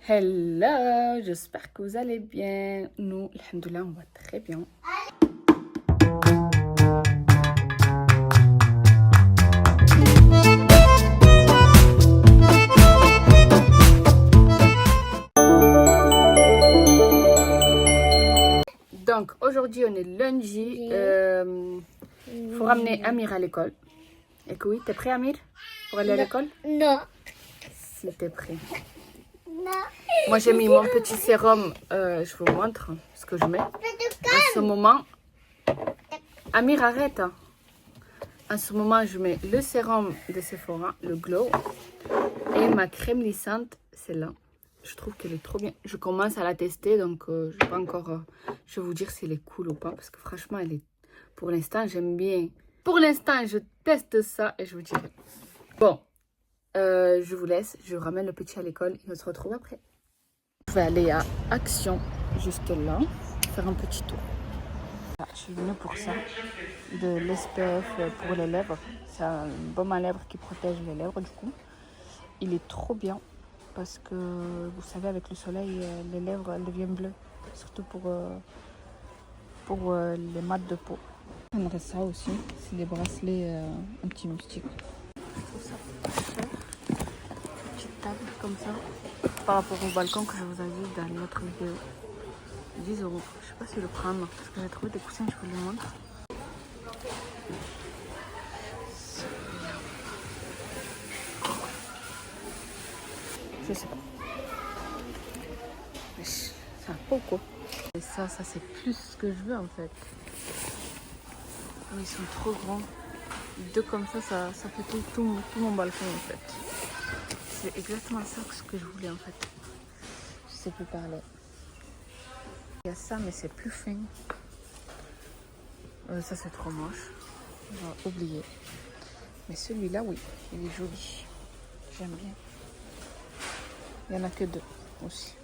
Hello, j'espère que vous allez bien. Nous, alhamdoulilah, on va très bien. Donc, aujourd'hui, on est lundi. Il faut ramener Amir à l'école. Et que oui, t'es prêt, Amir, pour aller à l'école? Non. Si t'es prêt. Non. Moi, j'ai mis mon petit sérum. Je vous montre ce que je mets. En ce moment, Amir, arrête. En ce moment, je mets le sérum de Sephora, le Glow. Et ma crème lissante, celle-là. Je trouve qu'elle est trop bien. Je commence à la tester, donc je vais pas encore... je vais vous dire si elle est cool ou pas. Parce que franchement, elle est... Pour l'instant, j'aime bien. Pour l'instant, je teste ça et je vous dirai. Bon, je vous laisse. Je ramène le petit à l'école et on se retrouve après. Je vais aller à Action, juste là, faire un petit tour. Je suis venue pour ça, de l'SPF pour les lèvres. C'est un baume à lèvres qui protège les lèvres du coup. Il est trop bien parce que, vous savez, avec le soleil, les lèvres elles deviennent bleues. Surtout pour les mattes de peau. J'aimerais ça aussi, c'est des bracelets anti-moustiques. Je trouve ça pas cher. Petite table comme ça, par rapport au balcon que je vous ai dit dans notre vidéo. 10 €. Je sais pas si le prendre parce que j'ai trouvé des coussins, je vous les montre. Je sais pas. C'est un pot quoi. Et ça c'est plus ce que je veux en fait. Oh, ils sont trop grands. Deux comme ça fait tout mon balcon en fait. C'est exactement ça que je voulais en fait. Je sais plus parler. Il y a ça mais c'est plus fin. Ça c'est trop moche. On va oublier. Mais celui-là oui, il est joli. J'aime bien. Il n'y en a que deux aussi.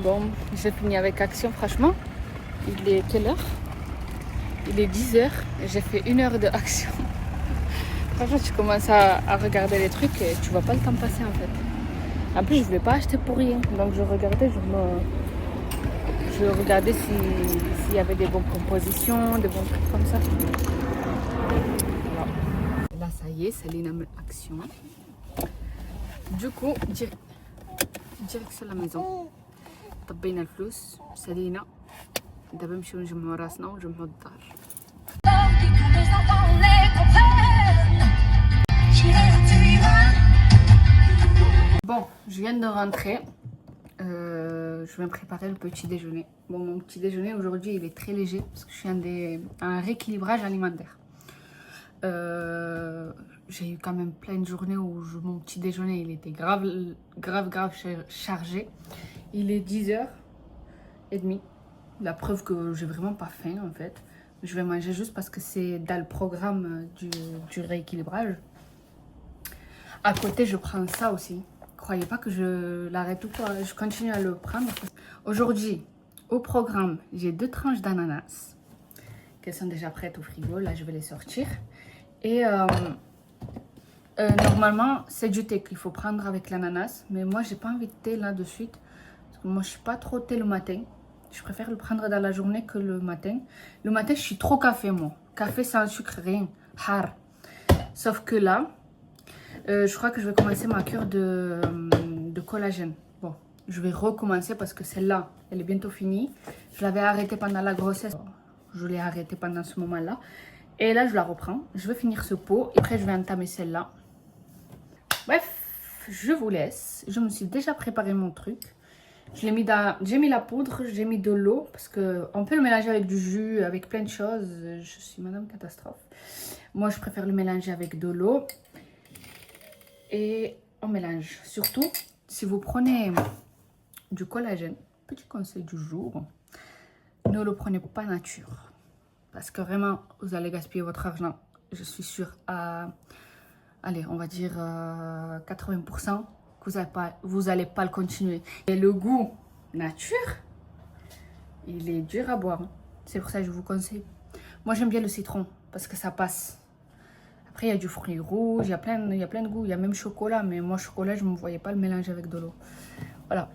Bon, j'ai fini avec Action franchement. Il est quelle heure? Il est 10 h. J'ai fait 1 heure de Action. Franchement, tu commences à regarder les trucs et tu vois pas le temps passer en fait. En plus, je voulais pas acheter pour rien. Donc je regardais, je regardais s'il y avait des bonnes compositions, des bons trucs comme ça. Voilà. Là, ça y est, Céline a mis Action. Du coup, direction la maison. طبينا الفلوس سالينا دابا نمشيو نجمعوا راسنا ونجمعوا الدار. Bon, je viens de rentrer. Je vais me préparer le petit déjeuner. Bon, mon petit déjeuner aujourd'hui il est très léger parce que je suis un rééquilibrage alimentaire. J'ai eu quand même plein de journées où mon petit déjeuner il était grave chargé. Il est 10h30. La preuve que j'ai vraiment pas faim en fait. Je vais manger juste parce que c'est dans le programme du rééquilibrage. À côté, je prends ça aussi. Croyez pas que je l'arrête tout le temps. Je continue à le prendre. Aujourd'hui, au programme, j'ai 2 tranches d'ananas. Qu'elles sont déjà prêtes au frigo. Là, je vais les sortir. Et normalement, c'est du thé qu'il faut prendre avec l'ananas. Mais moi, j'ai pas envie de thé là de suite. Parce que moi, je suis pas trop thé le matin. Je préfère le prendre dans la journée que le matin. Le matin, je suis trop café, moi. Café sans sucre, rien. Har. Sauf que là, je crois que je vais commencer ma cure de collagène. Bon, je vais recommencer parce que celle-là, elle est bientôt finie. Je l'avais arrêtée pendant la grossesse. Je l'ai arrêtée pendant ce moment-là. Et là, je la reprends. Je vais finir ce pot. Et après, je vais entamer celle-là. Bref, je vous laisse. Je me suis déjà préparé mon truc. J'ai mis la poudre, j'ai mis de l'eau. Parce qu'on peut le mélanger avec du jus, avec plein de choses. Je suis Madame Catastrophe. Moi, je préfère le mélanger avec de l'eau. Et on mélange. Surtout, si vous prenez du collagène, petit conseil du jour, ne le prenez pas nature. Parce que vraiment, vous allez gaspiller votre argent. Je suis sûre à, allez, on va dire 80% que vous allez pas le continuer. Et le goût nature, il est dur à boire. C'est pour ça que je vous conseille. Moi, j'aime bien le citron parce que ça passe. Après, il y a du fruit rouge, il y a plein de goûts. Il y a même chocolat, mais moi, chocolat, je ne me voyais pas le mélanger avec de l'eau. Voilà.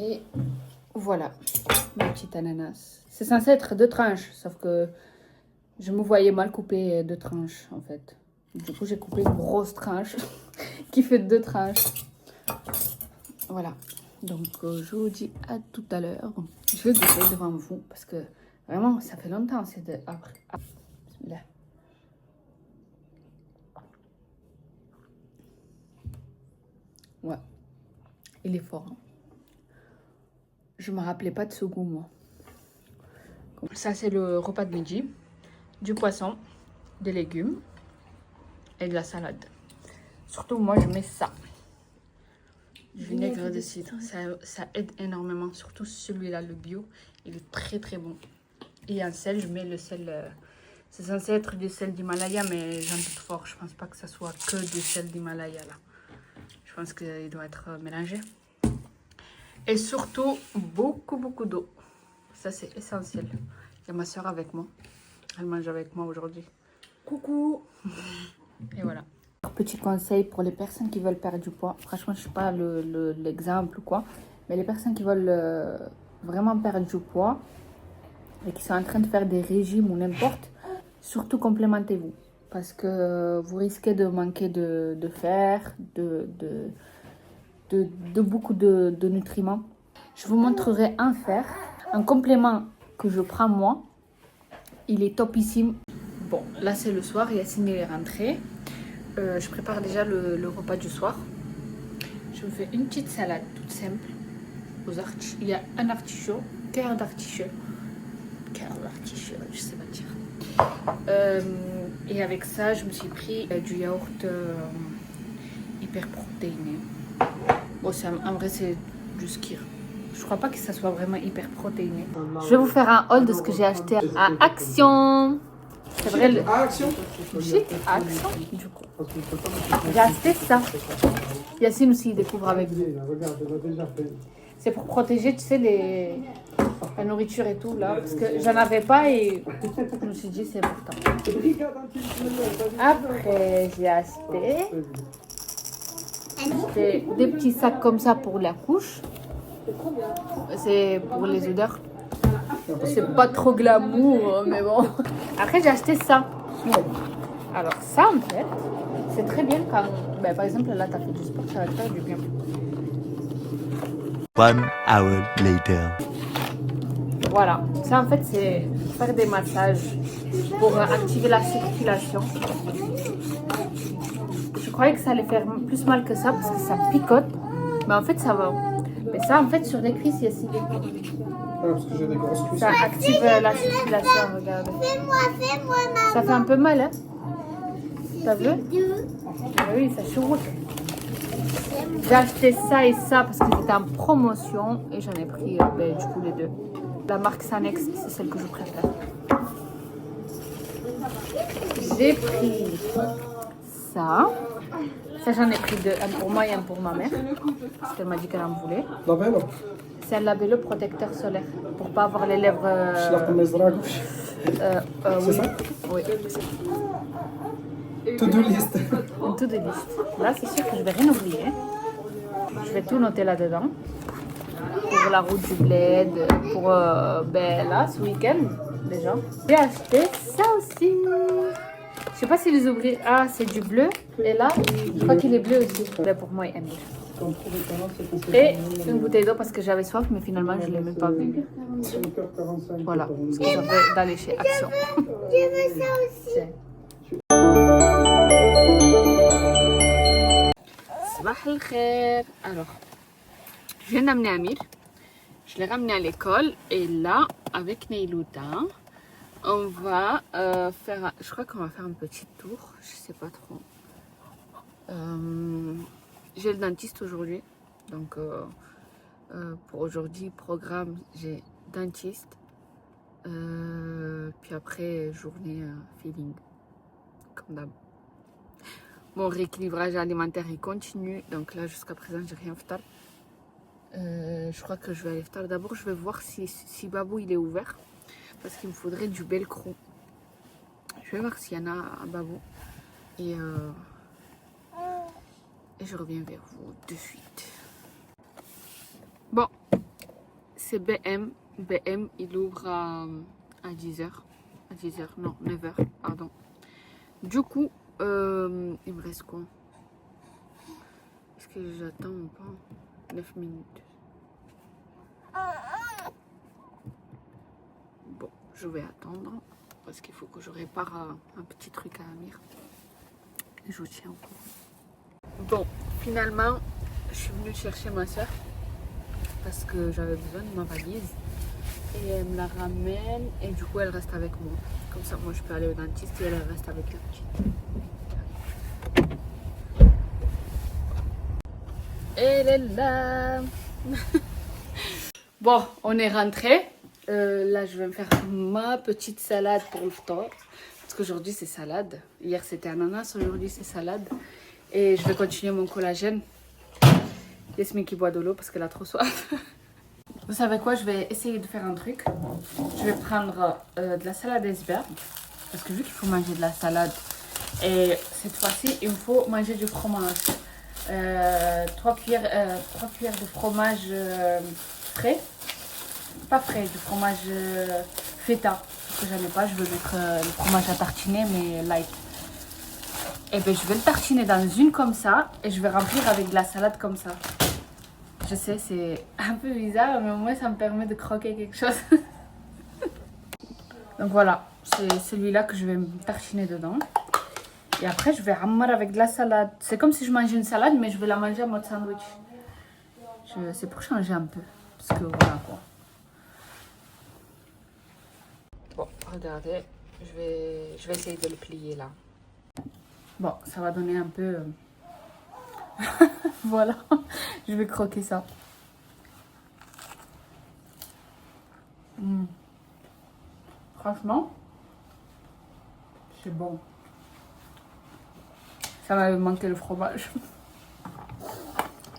Et voilà, ma petite ananas. C'est censé être 2 tranches, sauf que je me voyais mal couper 2 tranches, en fait. Du coup, j'ai coupé une grosse tranche qui fait 2 tranches. Voilà. Donc, je vous dis à tout à l'heure. Je vais goûter devant vous parce que vraiment, ça fait longtemps. C'est de après. Là. Ouais. Il est fort. Hein. Je me rappelais pas de ce goût, moi. Ça, c'est le repas de midi. Du poisson, des légumes et de la salade. Surtout, moi, je mets ça. Du vinaigre de cidre. Ça aide énormément. Surtout celui-là, le bio. Il est très, très bon. Et un sel, je mets le sel... c'est censé être du sel d'Himalaya, mais j'en doute fort. Je pense pas que ça soit que du sel d'Himalaya, là. Je pense qu'il doit être mélangé. Et surtout, beaucoup d'eau. Ça, c'est essentiel. Il y a ma soeur avec moi. Elle mange avec moi aujourd'hui. Coucou. Et voilà. Petit conseil pour les personnes qui veulent perdre du poids. Franchement, je ne suis pas l'exemple ou quoi. Mais les personnes qui veulent vraiment perdre du poids et qui sont en train de faire des régimes ou n'importe, surtout complémentez-vous. Parce que vous risquez de manquer de fer, de beaucoup de nutriments. Je vous montrerai un fer, un complément que je prends moi. Il est topissime. Bon, là c'est le soir, Yacine est rentré. Je prépare déjà le repas du soir. Je me fais une petite salade toute simple. Il y a un artichaut, cœur d'artichaut, je sais pas dire. Et avec ça, je me suis pris du yaourt hyper protéiné. Bon, en vrai, c'est du skir. Je crois pas que ça soit vraiment hyper protéiné. Je vais vous faire un haul de ce que j'ai acheté à Action. C'est vrai, le Action. Chic Action, du coup. J'ai acheté ça. Yacine aussi, il découvre avec vous. C'est pour protéger, tu sais, la nourriture et tout, là. Parce que j'en avais pas et je me suis dit, c'est important. Après, j'ai acheté des petits sacs comme ça pour la couche. C'est pour les odeurs. C'est pas trop glamour, mais bon. Après, j'ai acheté ça. Alors ça, en fait, c'est très bien quand... Ben, par exemple, là, tu as fait du sport, ça va te faire du bien. 1 hour later. Voilà. Ça, en fait, c'est faire des massages pour activer la circulation. Je croyais que ça allait faire plus mal que ça parce que ça picote. Mais en fait, ça va. Mais ça, en fait, sur les cuisses, il y a si Parce que j'ai des grosses cuisses. ça active la circulation, regarde. Fais-moi, maman. Ça fait un peu mal, hein? T'as vu? Oui, ça chevauche. J'ai acheté ça et ça parce que c'était en promotion et j'en ai pris du coup les deux. La marque Sanex, c'est celle que je préfère. J'ai pris ça. Ça, j'en ai pris deux, un pour moi et un pour ma mère. Parce qu'elle m'a dit qu'elle en voulait. La belle. C'est un labello protecteur solaire pour pas avoir les lèvres. C'est ça? Oui. To-do list. Une to-do list. Là, c'est sûr que je vais rien oublier. Je vais tout noter là-dedans. Pour la route du bled, pour là, ce week-end, déjà. J'ai acheté ça aussi. Je sais pas si les ouvrir. Ah, c'est du bleu. Et là, je crois qu'il est bleu aussi. Pour moi et Amir. Et une bouteille d'eau parce que j'avais soif, mais finalement, je ne l'ai même pas bu. Voilà ce que ça fait d'aller chez Action. Je veux ça aussi. Sabah al-khair. Alors, je viens d'amener Amir. Je l'ai ramené à l'école. Et là, avec Neilouta, on va faire... Je crois qu'on va faire un petit tour. Je sais pas trop. J'ai le dentiste aujourd'hui. Donc, pour aujourd'hui, programme, j'ai dentiste. Puis après, journée feeling. Comme d'hab. Mon rééquilibrage alimentaire il continue. Donc là, jusqu'à présent, j'ai rien fait. Je crois que je vais aller tard. D'abord, je vais voir si Babou il est ouvert. Parce qu'il me faudrait du velcro. Je vais voir s'il y en a à Babou. Et je reviens vers vous de suite. Bon, c'est BM. BM, il ouvre à 10h. À 10h, non, 9h, pardon. Du coup, il me reste quoi? Est-ce que j'attends ou pas? 9 minutes. Bon, je vais attendre. Parce qu'il faut que je répare un petit truc à Amir. Et je vous tiens au courant. Bon, finalement, je suis venue chercher ma soeur. Parce que j'avais besoin de ma valise. Et elle me la ramène. Et du coup, elle reste avec moi. Comme ça, moi, je peux aller au dentiste et elle reste avec la petite. Elle est là. Bon, on est rentré. Là, je vais me faire ma petite salade pour le ftar. Parce qu'aujourd'hui, c'est salade. Hier, c'était ananas. Aujourd'hui, c'est salade. Et je vais continuer mon collagène. Yasmine qui boit de l'eau parce qu'elle a trop soif. Vous savez quoi? Je vais essayer de faire un truc. Je vais prendre de la salade iceberg. Parce que vu qu'il faut manger de la salade. Et cette fois-ci, il me faut manger du fromage. 3 cuillères de fromage frais. Pas frais, du fromage feta. Parce que j'en ai pas, je veux mettre le fromage à tartiner, mais light. Et bien je vais le tartiner dans une comme ça. Et je vais remplir avec de la salade comme ça. Je sais, c'est un peu bizarre, mais au moins ça me permet de croquer quelque chose. Donc voilà, c'est celui-là que je vais me tartiner dedans. Et après, je vais ramener avec de la salade. C'est comme si je mangeais une salade, mais je vais la manger en mode sandwich. C'est pour changer un peu. Parce que voilà quoi. Bon, regardez, je vais essayer de le plier là. Bon, ça va donner un peu... Voilà, je vais croquer ça. Franchement, c'est bon. Ça m'avait manqué le fromage.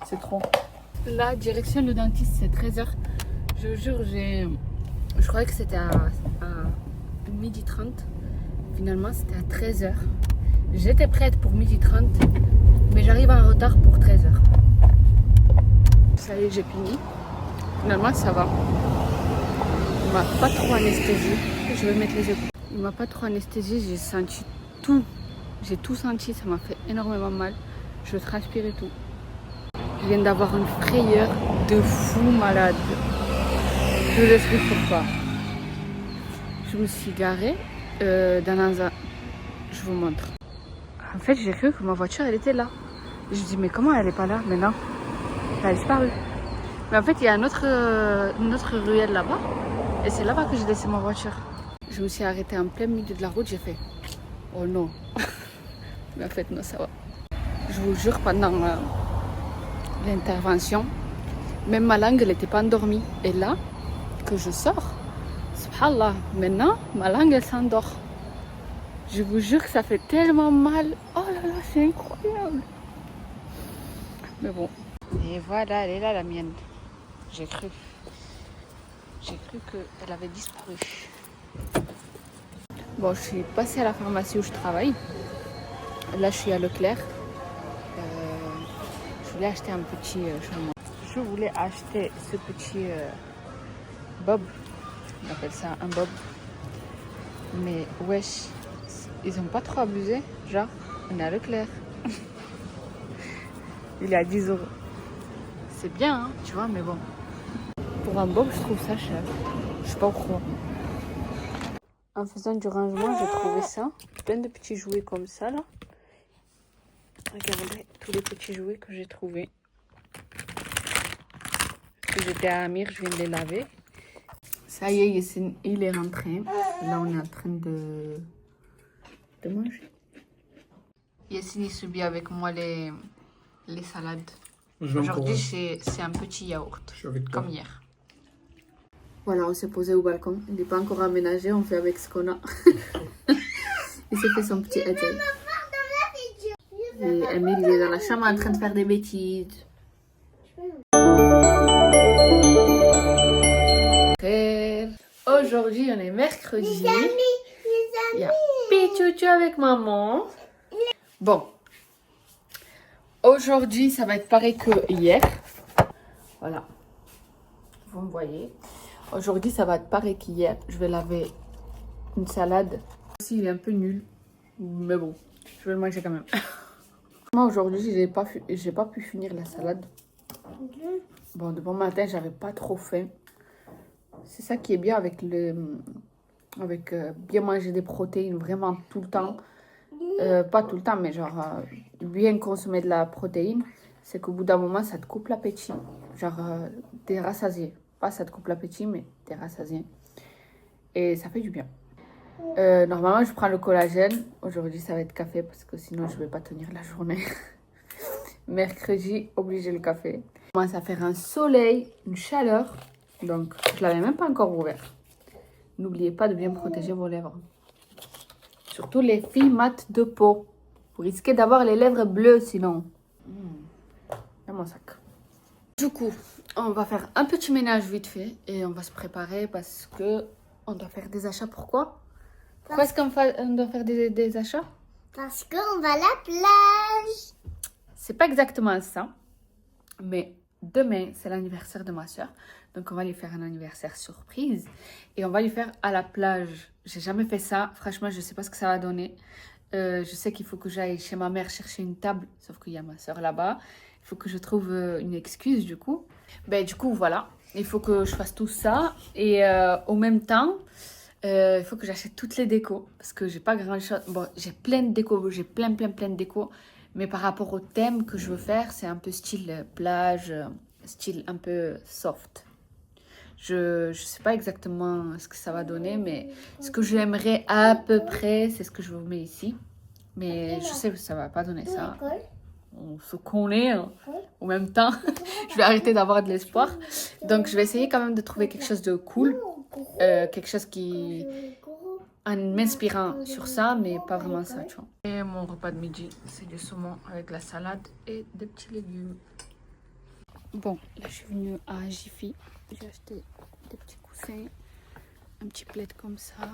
C'est trop. La direction le dentiste, c'est 13h. Je vous jure, je croyais que c'était à 12h30. Finalement, c'était à 13h. J'étais prête pour 12h30, mais j'arrive en retard pour 13h. Ça y est, j'ai fini. Finalement, ça va. Il m'a pas trop anesthésié. Je vais mettre les écouteurs. Il m'a pas trop anesthésié, j'ai senti tout. J'ai tout senti, ça m'a fait énormément mal. Je transpire et tout. Je viens d'avoir une frayeur de fou malade. Je vous explique pourquoi. Je me suis garée dans un... Je vous montre. En fait, j'ai cru que ma voiture, elle était là. Je me dis, mais comment elle n'est pas là? Mais non, elle a disparu. Mais en fait, il y a une autre ruelle là-bas. Et c'est là-bas que j'ai laissé ma voiture. Je me suis arrêtée en plein milieu de la route. J'ai fait, oh non. Mais en fait, non, ça va. Je vous jure, pendant l'intervention, même ma langue, elle n'était pas endormie. Et là, que je sors, subhanallah, maintenant, ma langue, elle s'endort. Je vous jure que ça fait tellement mal. Oh là là, c'est incroyable. Mais bon. Et voilà, elle est là, la mienne. J'ai cru. J'ai cru qu'elle avait disparu. Bon, je suis passée à la pharmacie où je travaille. Là, je suis à Leclerc. Je voulais acheter un petit changement. Je voulais acheter ce petit bob. On appelle ça un bob. Mais wesh, ils ont pas trop abusé. Genre, on est à Leclerc. Il est à 10 €. C'est bien, hein, tu vois, mais bon. Pour un bob, je trouve ça cher. Je sais pas pourquoi. En faisant du rangement, j'ai trouvé ça. Plein de petits jouets comme ça, là. Regardez tous les petits jouets que j'ai trouvés. J'étais à Amir, je viens de les laver. Ça y est, Yassine, il est rentré. Là, on est en train de manger. Yassine, il subit avec moi les salades. Aujourd'hui, c'est un petit yaourt, comme hier. Voilà, on s'est posé au balcon. Il n'est pas encore aménagé, on fait avec ce qu'on a. Il s'est fait son petit étel. Et Emile, il est dans la chambre en train de faire des bêtises. Aujourd'hui, on est mercredi. Les Il y a Pichouchou avec maman. Bon. Aujourd'hui, ça va être pareil que hier. Voilà. Vous me voyez. Aujourd'hui, ça va être pareil qu'hier. Je vais laver une salade. Aussi, il est un peu nul. Mais bon, je vais le manger quand même. Moi, aujourd'hui, j'ai pas pu finir la salade. Bon, de bon matin, j'avais pas trop faim. C'est ça qui est bien avec bien manger des protéines vraiment tout le temps. Pas tout le temps, mais genre bien consommer de la protéine. C'est qu'au bout d'un moment, ça te coupe l'appétit. Genre, t'es rassasié. Pas ça te coupe l'appétit, mais t'es rassasié. Et ça fait du bien. Normalement, je prends le collagène. Aujourd'hui, ça va être café parce que sinon, je vais pas tenir la journée. Mercredi, obligé le café. Il commence à faire un soleil, une chaleur. Donc, je l'avais même pas encore ouvert. N'oubliez pas de bien protéger vos lèvres. Surtout les filles mates de peau. Vous risquez d'avoir les lèvres bleues sinon. Dans mon sac. Du coup, on va faire un petit ménage vite fait et on va se préparer parce que on doit faire des achats. Pourquoi est-ce qu'on doit faire des achats? Parce qu'on va à la plage. C'est pas exactement ça, mais demain c'est l'anniversaire de ma soeur, donc on va lui faire un anniversaire surprise et on va lui faire à la plage. J'ai jamais fait ça, franchement je sais pas ce que ça va donner. Je sais qu'il faut que j'aille chez ma mère chercher une table, sauf qu'il y a ma soeur là-bas. Il faut que je trouve une excuse du coup. Du coup voilà, il faut que je fasse tout ça et au même temps il faut que j'achète toutes les décos parce que j'ai pas grand chose. Bon, j'ai plein de décos, j'ai plein de décos. Mais par rapport au thème que je veux faire, c'est un peu style plage, style un peu soft. Je sais pas exactement ce que ça va donner, mais ce que j'aimerais à peu près, c'est ce que je vous mets ici. Mais je sais que ça va pas donner ça. On se connaît hein. En même temps. Je vais arrêter d'avoir de l'espoir. Donc je vais essayer quand même de trouver quelque chose de cool. Quelque chose qui... en m'inspirant sur ça, mais pas vraiment ça, tu vois. Et mon repas de midi, c'est du saumon avec la salade et des petits légumes. Bon, là je suis venue à Jiffy. J'ai acheté des petits coussins, un petit plaid comme ça.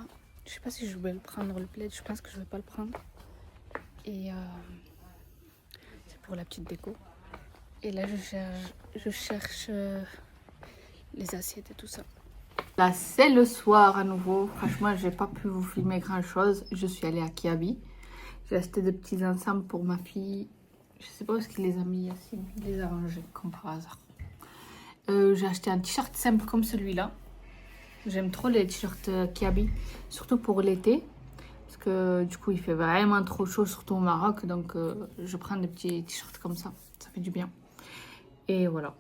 Je sais pas si je vais le prendre le plaid, je pense que je vais pas le prendre. Et c'est pour la petite déco. Et là je cherche les assiettes et tout ça. Là, c'est le soir à nouveau. Franchement, j'ai pas pu vous filmer grand chose. Je suis allée à Kiabi. J'ai acheté des petits ensembles pour ma fille. Je sais pas où est-ce qu'il les a mis, Yassine. Il les a rangés, comme par hasard. J'ai acheté un t-shirt simple comme celui-là. J'aime trop les t-shirts Kiabi, surtout pour l'été. Parce que du coup, il fait vraiment trop chaud, surtout au Maroc. Donc, je prends des petits t-shirts comme ça. Ça fait du bien. Et voilà.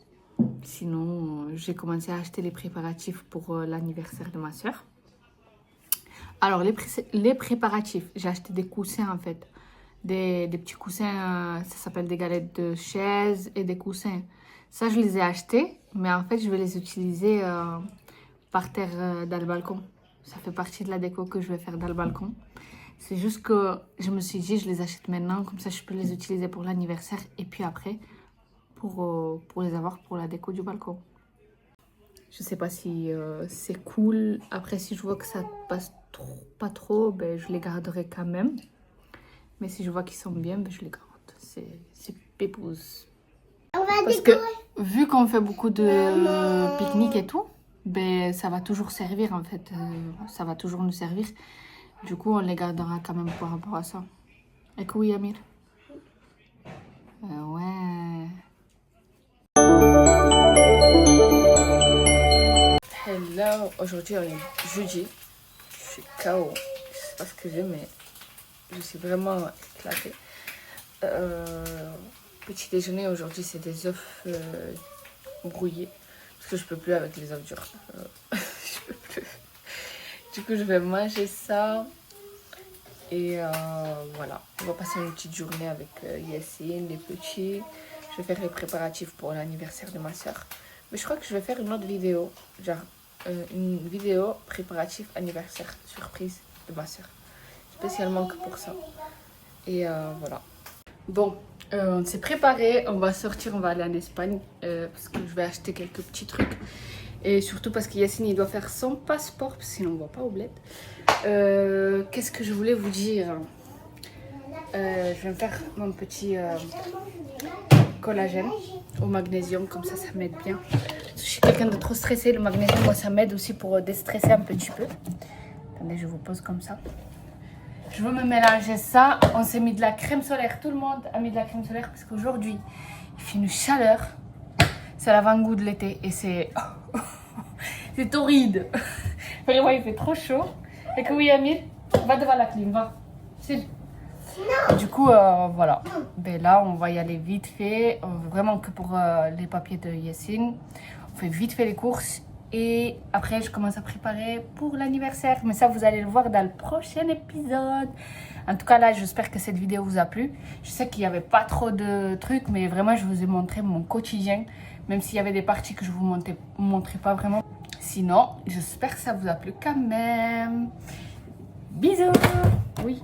Sinon, j'ai commencé à acheter les préparatifs pour l'anniversaire de ma soeur. Alors, les préparatifs, j'ai acheté des coussins en fait. Des petits coussins, ça s'appelle des galettes de chaise et des coussins. Ça, je les ai achetés, mais en fait, je vais les utiliser par terre dans le balcon. Ça fait partie de la déco que je vais faire dans le balcon. C'est juste que je me suis dit, je les achète maintenant, comme ça, je peux les utiliser pour l'anniversaire et puis après... Pour les avoir pour la déco du balcon. Je sais pas si c'est cool. Après, si je vois que ça passe pas trop, je les garderai quand même. Mais si je vois qu'ils sont bien, je les garde. C'est pépouze. Parce que vu qu'on fait beaucoup de pique-nique et tout, ça va toujours servir en fait. Ça va toujours nous servir. Du coup, on les gardera quand même par rapport à ça. Et que oui, Amir? Ouais. Hello, aujourd'hui on est jeudi, je suis KO, je sais pas ce que j'ai mais je suis vraiment éclatée. Petit déjeuner aujourd'hui c'est des œufs brouillés parce que je peux plus avec les œufs durs, je peux plus. Du coup je vais manger ça et voilà, on va passer une petite journée avec Yassine, les petits. Je vais faire les préparatifs pour l'anniversaire de ma soeur. Mais je crois que je vais faire une autre vidéo, genre une vidéo préparatif anniversaire surprise de ma soeur. Spécialement que pour ça. Et voilà. Bon, on s'est préparé, on va sortir, on va aller en Espagne parce que je vais acheter quelques petits trucs. Et surtout parce que Yacine, il doit faire son passeport, parce que sinon on ne va pas au bled. Qu'est-ce que je voulais vous dire? Je vais me faire mon petit collagène au magnésium, comme ça m'aide bien. Je suis quelqu'un de trop stressé, le magnésium, moi, ça m'aide aussi pour déstresser un petit peu. Attendez, je vous pose comme ça. Je veux me mélanger ça. On s'est mis de la crème solaire. Tout le monde a mis de la crème solaire parce qu'aujourd'hui, il fait une chaleur. C'est l'avant-goût de l'été et c'est... c'est torride. Vraiment, il fait trop chaud. Et que oui, Amir, va devant la clim, va. Et du coup, voilà. Ben là, on va y aller vite fait. Vraiment que pour les papiers de Yacine. On fait vite fait les courses. Et après, je commence à préparer pour l'anniversaire. Mais ça, vous allez le voir dans le prochain épisode. En tout cas, là, j'espère que cette vidéo vous a plu. Je sais qu'il n'y avait pas trop de trucs. Mais vraiment, je vous ai montré mon quotidien. Même s'il y avait des parties que je ne vous montrais pas vraiment. Sinon, j'espère que ça vous a plu quand même. Bisous. Oui.